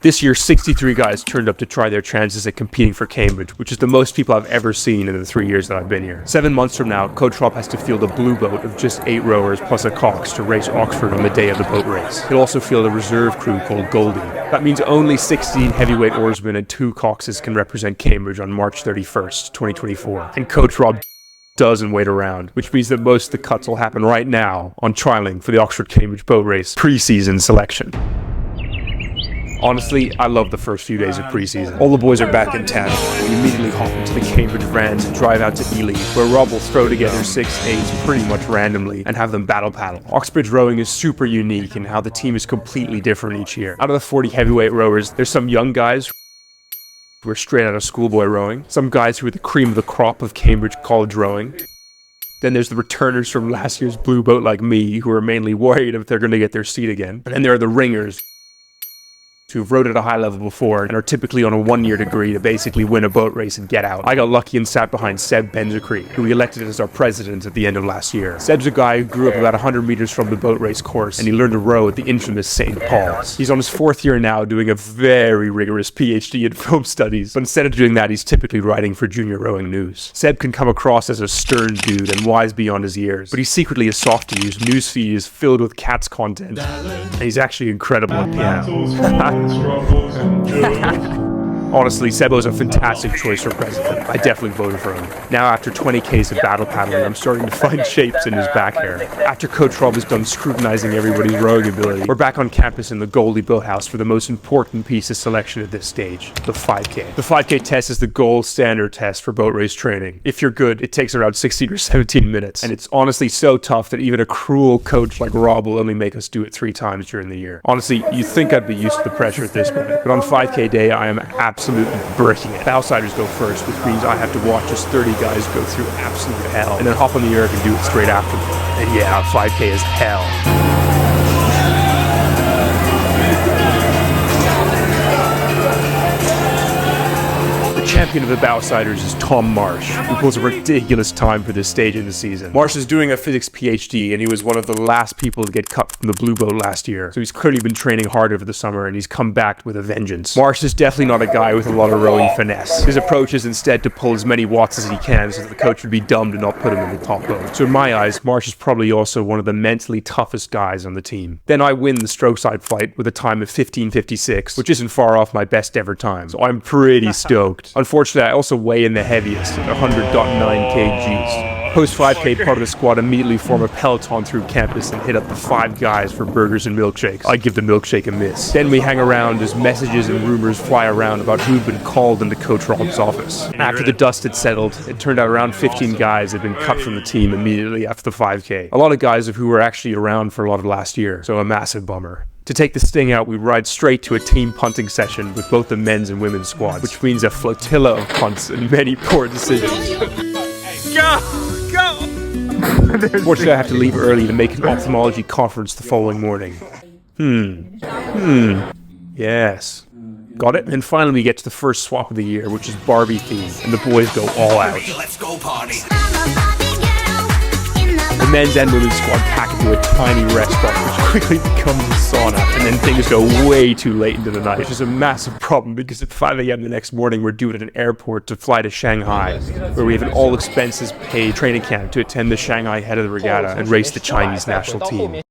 This year, 63 guys turned up to try their chances at competing for Cambridge, which is the most people I've ever seen in the 3 years that I've been here. 7 months from now, Coach Rob has to field a blue boat of just 8 rowers plus a cox to race Oxford on the day of the boat race. He'll also field a reserve crew called Goldie. That means only 16 heavyweight oarsmen and 2 coxes can represent Cambridge on March 31st, 2024. And Coach Rob doesn't wait around, which means that most of the cuts will happen right now on trialing for the Oxford-Cambridge boat race pre-season selection. Honestly, I love the first few days of preseason. All the boys are back in town. We immediately hop into the Cambridge vans and drive out to Ely, where Rob will throw together 6-8s pretty much randomly and have them battle paddle. Oxbridge rowing is super unique in how the team is completely different each year. Out of the 40 heavyweight rowers, there's some young guys who are straight out of schoolboy rowing, some guys who are the cream of the crop of Cambridge college rowing. Then there's the returners from last year's blue boat like me, who are mainly worried if they're going to get their seat again. And then there are the ringers, who've rowed at a high level before and are typically on a 1-year degree to basically win a boat race and get out. I got lucky and sat behind Seb Benzacree, who we elected as our president at the end of last year. Seb's a guy who grew up about 100 meters from the boat race course, and he learned to row at the infamous St. Paul's. He's on his 4th year now, doing a very rigorous PhD in film studies, but instead of doing that, he's typically writing for Junior Rowing News. Seb can come across as a stern dude and wise beyond his years, but he's secretly a softie whose newsfeed is filled with cats content, and he's actually incredible at piano. Honestly, Sebo's a fantastic choice for president. I definitely voted for him. Now, after 20 Ks of battle paddling, I'm starting to find shapes in his back hair. After Coach Rob is done scrutinizing everybody's rowing ability, we're back on campus in the Goldie Boathouse for the most important piece of selection at this stage, the 5K. The 5K test is the gold standard test for boat race training. If you're good, it takes around 16 or 17 minutes, and it's honestly so tough that even a cruel coach like Rob will only make us do it 3 times during the year. Honestly, you'd think I'd be used to the pressure at this point, but on 5K day, I am absolutely bricking it. The outsiders go first, which means I have to watch as 30 guys go through absolute hell, and then hop on the erg and do it straight after them. And yeah, 5K is hell. The champion of the Bowsiders is Tom Marsh, who pulls a ridiculous time for this stage in the season. Marsh is doing a physics PhD, and he was one of the last people to get cut from the blue boat last year, so he's clearly been training hard over the summer, and he's come back with a vengeance. Marsh is definitely not a guy with a lot of rowing finesse. His approach is instead to pull as many watts as he can so that the coach would be dumb to not put him in the top boat. So in my eyes, Marsh is probably also one of the mentally toughest guys on the team. Then I win the stroke side flight with a time of 15:56, which isn't far off my best ever time, so I'm pretty stoked. Unfortunately, I also weigh in the heaviest at 100.9 kgs. Post 5K, part of the squad immediately form a peloton through campus and hit up the 5 guys for burgers and milkshakes. I give the milkshake a miss. Then we hang around as messages and rumors fly around about who'd been called into Coach Rob's office. After the dust had settled, it turned out around 15 guys had been cut from the team immediately after the 5K. A lot of guys who were actually around for a lot of last year, so a massive bummer. To take the sting out, we ride straight to a team punting session with both the men's and women's squads, which means a flotilla of punts and many poor decisions. Go! Fortunately, I have to leave early to make an ophthalmology conference the following morning. Yes. Got it? And finally we get to the first swap of the year, which is Barbie themed, and the boys go all out. Let's go party. The men's and women's squad pack into a tiny rest spot, which quickly becomes a sauna, and then things go way too late into the night, which is a massive problem because at 5 a.m. the next morning we're due at an airport to fly to Shanghai, where we have an all-expenses-paid training camp to attend the Shanghai Head of the Regatta and race the Chinese national team.